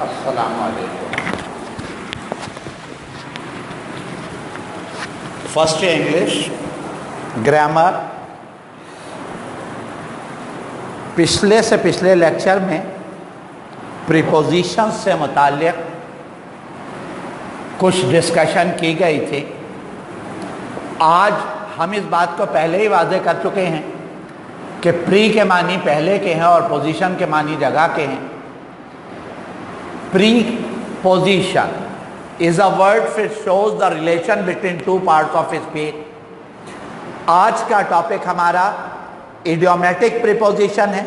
السلام علیکم. First English grammar. پچھلے لیکچر میں پریپوزیشن سے متعلق کچھ ڈسکشن کی گئی تھی. آج ہم اس بات کو پہلے ہی واضح کر چکے ہیں کہ پری کے معنی پہلے کے ہیں اور پوزیشن کے معنی جگہ کے ہیں. Preposition is a word which shows the relation between two parts of speech. آج کا ٹاپک ہمارا ایڈیومیٹک پریپوزیشن ہے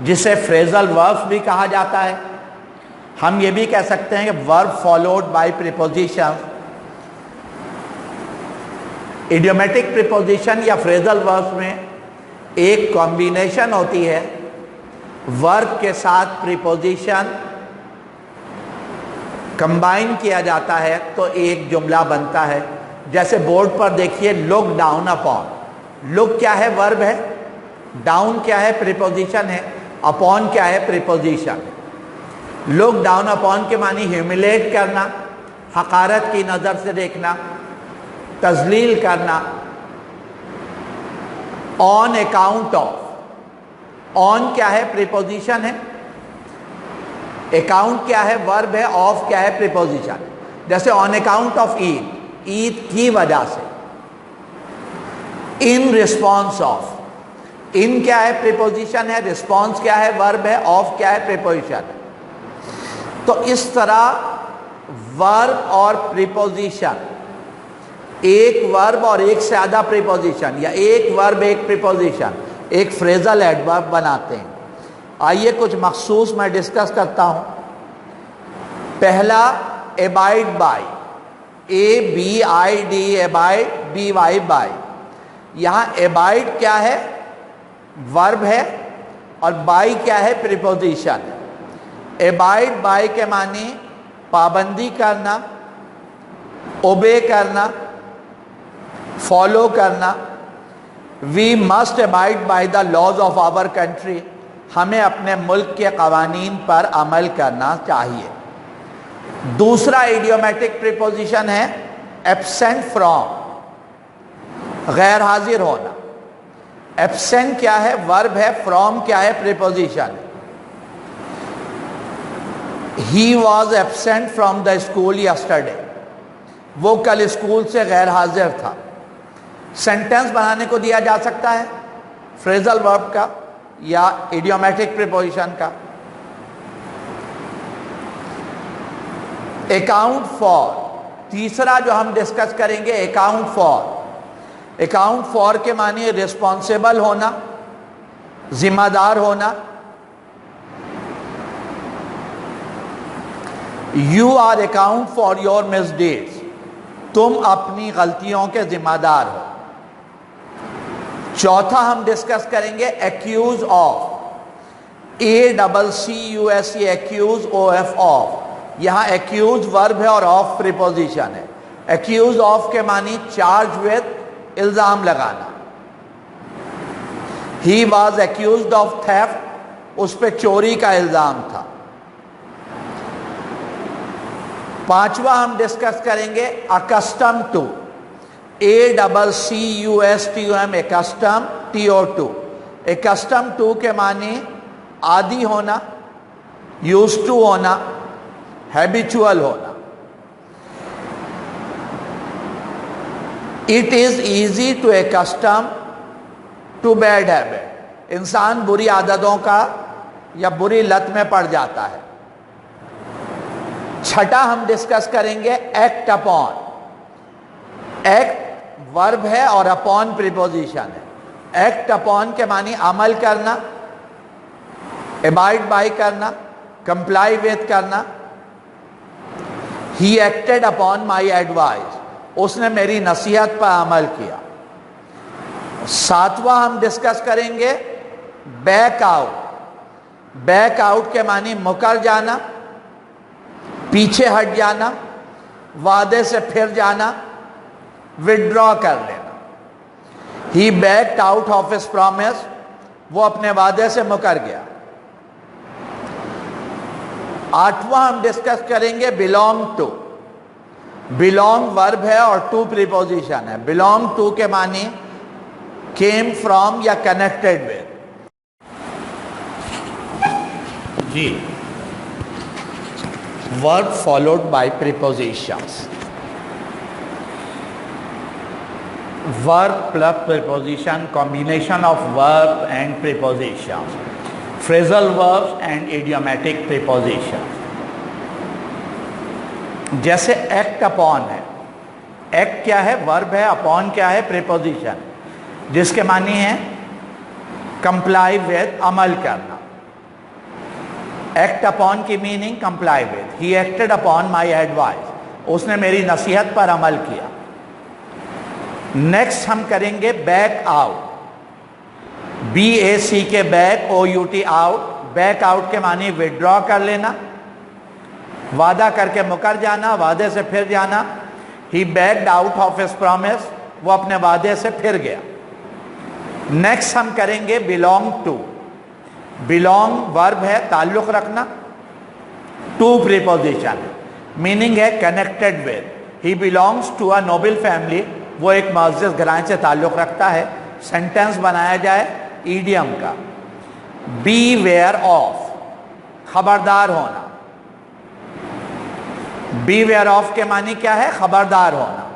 جسے فریزل وربس بھی کہا جاتا ہے. ہم یہ بھی کہہ سکتے ہیں کہ ورب فالوڈ بائی پریپوزیشن. ایڈیومیٹک پریپوزیشن یا فریزل وربس میں ایک کمبینیشن ہوتی ہے. ورب کے ساتھ پریپوزیشن کمبائن کیا جاتا ہے تو ایک جملہ بنتا ہے. جیسے بورڈ پر دیکھیے لک ڈاؤن اپون. لک کیا ہے؟ ورب ہے. ڈاؤن کیا ہے؟ پریپوزیشن ہے. اپون کیا ہے؟ پریپوزیشن. لک ڈاؤن اپون کے معنی ہیوملیٹ کرنا، حقارت کی نظر سے دیکھنا، تذلیل کرنا. On account of. آن کیا ہے؟ پریپوزیشن ہے. اکاؤنٹ کیا ہے؟ ورب ہے. آف کیا ہے؟ پریپوزیشن. جیسے آن اکاؤنٹ آف عید، عید کی وجہ سے. In response of. ان کیا ہے؟ پریپوزیشن ہے. ریسپانس کیا ہے؟ ورب ہے. آف کیا ہے؟ پریپوزیشن ہے. تو اس طرح ورب اور پریپوزیشن، ایک ورب اور ایک سے زیادہ پریپوزیشن، یا ایک ورب ایک پریپوزیشن، ایک فریزل ایڈورب بناتے ہیں. آئیے کچھ مخصوص میں ڈسکس کرتا ہوں. پہلا abide by. A-B-I-D abide, B-Y by. یہاں abide کیا ہے؟ ورب ہے. اور by کیا ہے؟ پریپوزیشن. abide by کے معنی پابندی کرنا، obey کرنا، follow کرنا. We must abide by the laws of our country. ہمیں اپنے ملک کے قوانین پر عمل کرنا چاہیے. دوسرا ایڈیومیٹک پریپوزیشن ہے ایبسینٹ فرام، غیر حاضر ہونا. ایبسینٹ کیا ہے؟ ورب ہے. فرام کیا ہے؟ Preposition. He was absent from the school yesterday. وہ کل اسکول سے غیر حاضر تھا. سینٹنس بنانے کو دیا جا سکتا ہے فریزل ورب کا یا ایڈیومیٹک پریپوزیشن کا. Account for. تیسرا جو ہم ڈسکس کریں گے اکاؤنٹ فار. اکاؤنٹ فار کے معنی ریسپانسیبل ہونا، ذمہ دار ہونا. You are account for your misdeeds. تم اپنی غلطیوں کے ذمہ دار ہو. چوتھا ہم ڈسکس کریں گے accused of. A-double-C-U-S-E accused O-F of. یہاں ایکیوز ورب ہے اور آف پریپوزیشن ہے. ایکیوز آف کے معنی چارج وتھ، الزام لگانا. He was accused of theft. اس پہ چوری کا الزام تھا. پانچواں ہم ڈسکس کریں گے accustomed to. A-double-C-U-S-T-O-M accustomed T-O-2. accustomed to کے معنی عادی ہونا، used to ہونا، habitual ہونا. It is easy to accustom to bad habit. انسان بری عادتوں کا یا بری لت میں پڑ جاتا ہے. چھٹا ہم ڈسکس کریں گے ایکٹ اپون. ایکٹ ورب ہے اور اپون پریپوزیشن ہے. ایکٹ اپون کے معنی عمل کرنا، abide by کرنا، comply with کرنا. He acted upon my advice. اس نے میری نصیحت پر عمل کیا. ساتواں ہم ڈسکس کریں گے بیک آؤٹ. بیک آؤٹ کے معنی مکر جانا، پیچھے ہٹ جانا، وعدے سے پھر جانا، withdraw کر لینا. He backed out of his promise. وہ اپنے وعدے سے مکر گیا. 8वां हम डिस्कस करेंगे बिलोंग टू। बिलोंग वर्ब है और टू प्रीपोजिशन है। बिलोंग टू के माने केम फ्रॉम या कनेक्टेड विद। जी, verb followed by prepositions. Verb plus preposition, combination of verb and prepositions, phrasal verbs and idiomatic prepositions. जैसे एक्ट अपॉन है, act क्या है? वर्ब है। अपॉन क्या है? प्रीपोजिशन, जिसके मानी है कंप्लाई विद, अमल करना। एक्ट अपॉन की meaning comply with. He acted upon my advice, उसने मेरी नसीहत पर अमल किया। नेक्स्ट हम करेंगे बैक आउट। BAC के back, OUT out. Back out के मानी विड्रॉ कर लेना, वादा करके मुकर जाना, वादे से फिर जाना। He backed out of his promise, वो अपने वादे से फिर गया। नेक्स्ट हम करेंगे बिलोंग टू। बिलोंग वर्ब है, ताल्लुक रखना। टू प्रीपोजिशन, मीनिंग है connected with. He belongs to a noble family, वो एक मुअज़्ज़ज़ घराने से ताल्लुक रखता है। सेंटेंस बनाया जाए ईडियम का। बी वेयर ऑफ, खबरदार होना। बी वेयर ऑफ के मानी क्या है? खबरदार होना,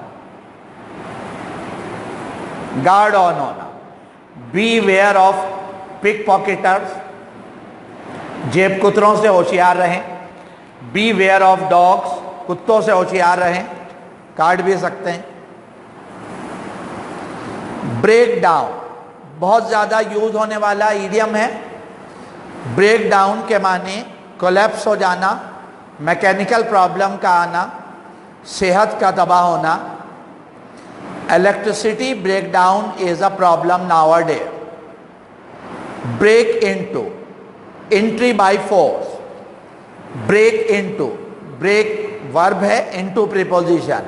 गार्ड ऑन होना। B where of pick pocketers, जेब कुतरों से होशियार रहें। बी वेयर ऑफ डॉग्स, कुत्तों से होशियार रहें, काट भी सकते हैं। ब्रेक डाउन, बहुत ज़्यादा यूज होने वाला ईडियम है। ब्रेक डाउन के माने कोलैप्स हो जाना, मैकेनिकल प्रॉब्लम का आना, सेहत का तबाह होना। Electricity breakdown is a problem nowadays. Break into, entry by force. Break into, break verb है, into preposition.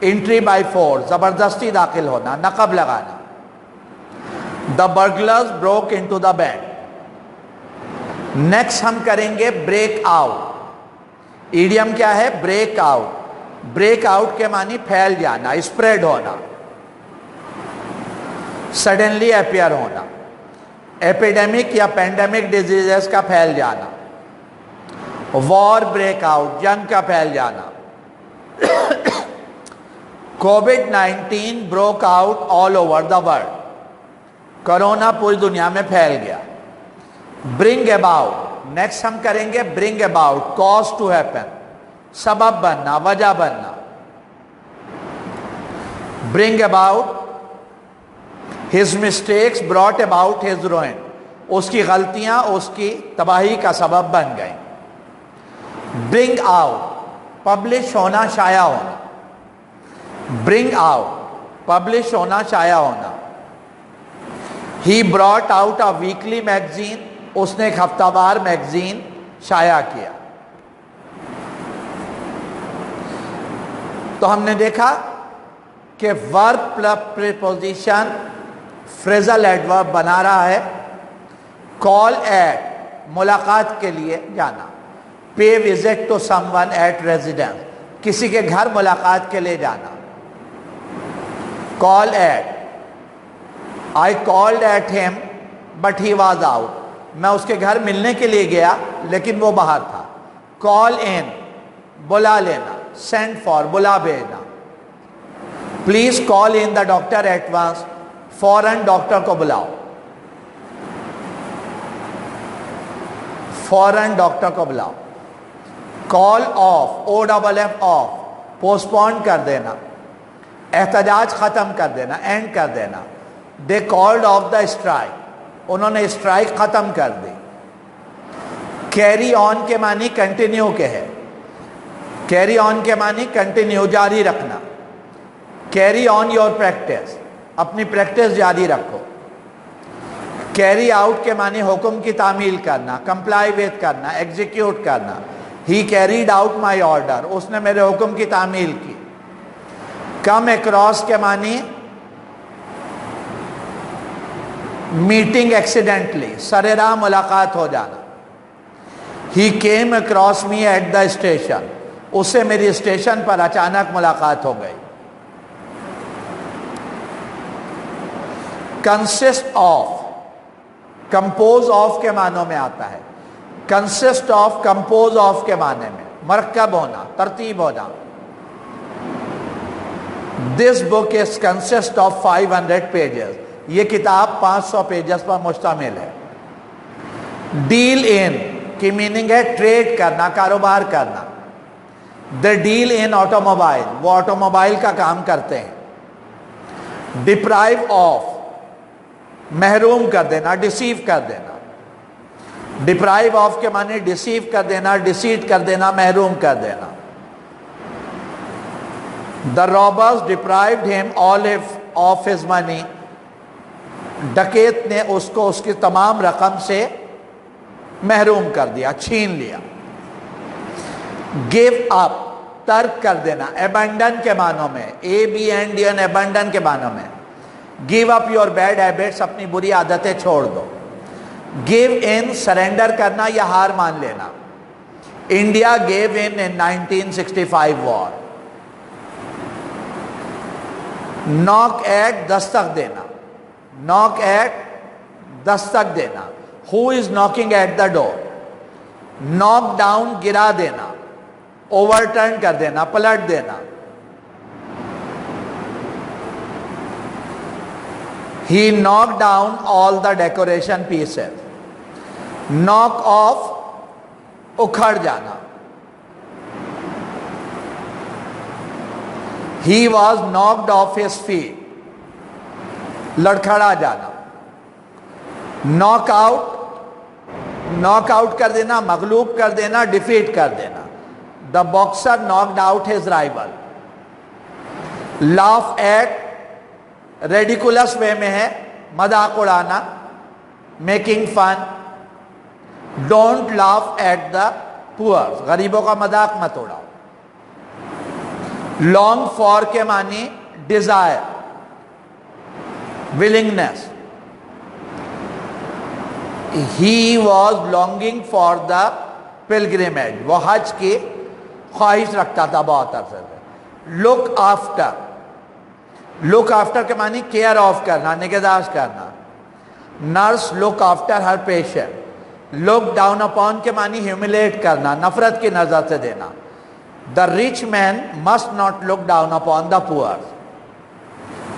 Entry by force, जबरदस्ती दाखिल होना, नकब लगाना। The burglars broke into the bank. Next हम करेंगे ब्रेक आउट। ईडियम क्या है? Break out. ब्रेक आउट के मानी फैल जाना, स्प्रेड होना, सडनली अपीयर होना। एपिडेमिक या पेंडेमिक डिजीजेस का फैल जाना। वॉर ब्रेक आउट, जंग का फैल जाना। कोविड-19 broke out all over the world, corona पूरी दुनिया में फैल गया। ब्रिंग अबाउट, नेक्स्ट हम करेंगे bring about, cause to happen, सबब बनना, वजह बनना। Bring about, his mistakes brought about his ruin, उसकी गलतियां उसकी तबाही का सबब बन गई। ब्रिंग आउट, पब्लिश होना, शाया होना। ब्रिंग आउट, पब्लिश होना, शाया होना। He brought out a weekly magazine, उसने एक हफ्तावार मैगजीन शाया किया। तो हमने देखा कि verb plus preposition phrasal adverb बना रहा है। कॉल एट, मुलाकात के लिए जाना। Pay visit to someone at residence, किसी के घर मुलाकात के लिए जाना। Call at, I called at him but he was out, मैं उसके घर मिलने के लिए गया लेकिन वो बाहर था। कॉल इन, बुला लेना। सेंड फॉर, बुला भेजना। Please call in the doctor at once, फौरन डॉक्टर को बुलाओ। फौरन डॉक्टर को बुलाओ। Call off, OFF off, postpone कर देना, एहतजाज खत्म कर देना, एंड कर देना। They called off the strike, उन्होंने स्ट्राइक खत्म कर दी। कैरी ऑन के मानी कंटिन्यू के है। कैरी ऑन के मानी कंटिन्यू, जारी रखना। कैरी ऑन योर प्रैक्टिस, अपनी प्रैक्टिस जारी रखो। कैरी आउट के मानी हुक्म की तामील करना, कंप्लाई विद करना, एग्जीक्यूट करना। ही कैरीड आउट माई ऑर्डर, उसने मेरे हुक्म की तामील की। कम अक्रॉस के मानी मीटिंग एक्सीडेंटली, सरेराह मुलाकात हो जाना। He came across me at the station. उससे मेरी स्टेशन पर अचानक मुलाकात हो गई. Consist of, compose of के मानों में आता है. Consist of, compose of के माने में मरकब होना, तरतीब होना. This book is consist of 500 pages. ये किताब 500 पेजेस पर मुश्तमिल है. Deal in की मीनिंग है ट्रेड करना, कारोबार करना. They deal in automobile, वो ऑटोमोबाइल का काम करते हैं. Deprive of, महरूम कर देना, डिसीव कर देना. Deprive of के माने डिसीव कर देना, डिसीट कर देना, महरूम कर देना. The robbers deprived him all of his money. डकैत ने उसको उसकी तमाम रकम से महरूम कर दिया, छीन लिया. गिव अप, तर्क कर देना, abandon के मानों में, abandon, abandon के मानों में. Give up your bad habits, अपनी बुरी आदतें छोड़ दो. गिव इन, सरेंडर करना या हार मान लेना. India gave in 1965 war. Knock eight, Dastak देना. नॉक एट, दस्तक देना. Who is knocking at the door. Knock down, गिरा देना, ओवरटर्न कर देना, पलट देना. He knocked down all the decoration pieces. Knock off, उखड़ जाना. He was knocked off his feet. लड़खड़ा जाना. Knock out, knock out कर देना, मगलूब कर देना, डिफीट कर देना. The boxer knocked out his rival. Laugh at, ridiculous way में है, मजाक उड़ाना, making fun. Don't laugh at the poor, गरीबों का मजाक मत उड़ाओ. लॉन्ग फॉर के मानी desire, willingness. He was longing for the pilgrimage, वो हज की ख्वाहिश रखता था बहुत अरसे से. लुक आफ्टर, लुक आफ्टर के मानी केयर ऑफ करना, निगहदाश्त करना. Nurse look after her patient. Look down upon के मानी ह्यूमिलेट करना, नफरत की नजर से देना. The rich man must not look down upon the poor.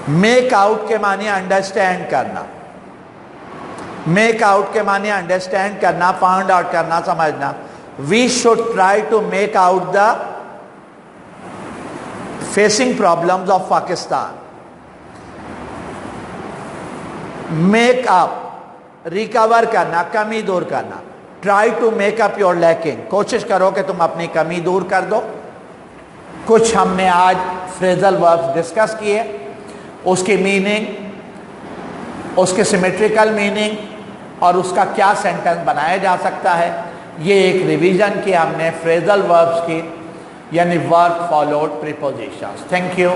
Make out के मानी अंडरस्टैंड करना. मेक आउट के मानी अंडरस्टैंड करना, फाउंड आउट करना, समझना. We should try to make out the facing problems of Pakistan. Make up, recover करना, कमी दूर करना. Try to make up your lacking, कोशिश करो कि तुम अपनी कमी दूर कर दो. कुछ हमने आज फ्रेजल वर्ब्स डिस्कस किए, उसकी मीनिंग, उसके सिमेट्रिकल मीनिंग और उसका क्या सेंटेंस बनाया जा सकता है. ये एक रिवीजन की हमने फ्रेजल वर्ब्स की, यानी verb followed prepositions. Thank you.